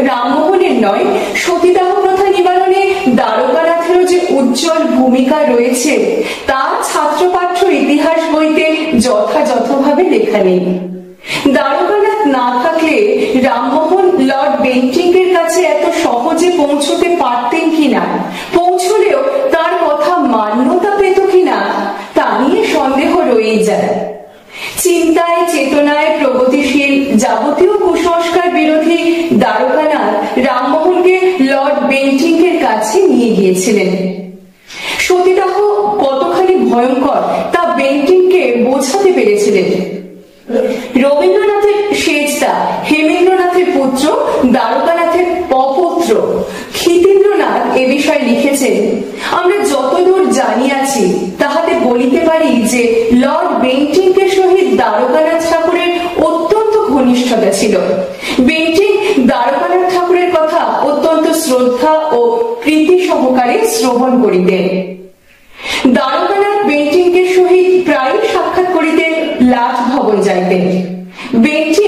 রামমোহনের নয়, সতীদাহ প্রথা নিবারণে দ্বারকানাথেরও যে উজ্জ্বল ভূমিকা রয়েছে তা ছাত্রপাঠ্য ইতিহাস বইতে যথাযথভাবে লেখা নেই। দ্বারকানাথ না থাকলে রামমোহন লর্ড বেন্টিঙ্কের কাছে এত সহজে পৌঁছতে পারতেন কিনা, পৌঁছলেও তার কথা মান্যতা পেত কিনা তা নিয়ে সন্দেহ রয়েই যায়। চিন্তায় চেতনায় প্রগতিশীল যাবতীয় কুসংস্কার বিরোধী দ্বারকানাথ রামমোহনকে লর্ড বেন্টিঙ্কের কাছে নিয়ে গিয়েছিলেন। সতীদাহ কতখানি ভয়ঙ্কর তা বেন্টিঙ্ককে বোঝাতে পেরেছিলেন। রবীন্দ্রনাথের সেজদা হেমেন্দ্রনাথের পুত্র দ্বারকানাথের পপুত্র ক্ষিতীন্দ্রনাথ এ বিষয়ে লিখেছেন, আমরা যতদূর জানিয়াছি তাহাতে বলিতে পারি যে লর্ড বেন্টিঙ্কের সহিত দ্বারকানাথ ঠাকুরের অত্যন্ত ঘনিষ্ঠতা ছিল। বেন্টিঙ্ক দ্বারকানাথ ঠাকুরের কথা অত্যন্ত শ্রদ্ধা ও প্রীতি সহকারে শ্রবণ করিতেন। দ্বারকানাথ বেন্টিঙ্কের সহিত প্রায় সাক্ষাৎ করিতেন, লাট ভবন যাইতেন। বেন্টিঙ্ক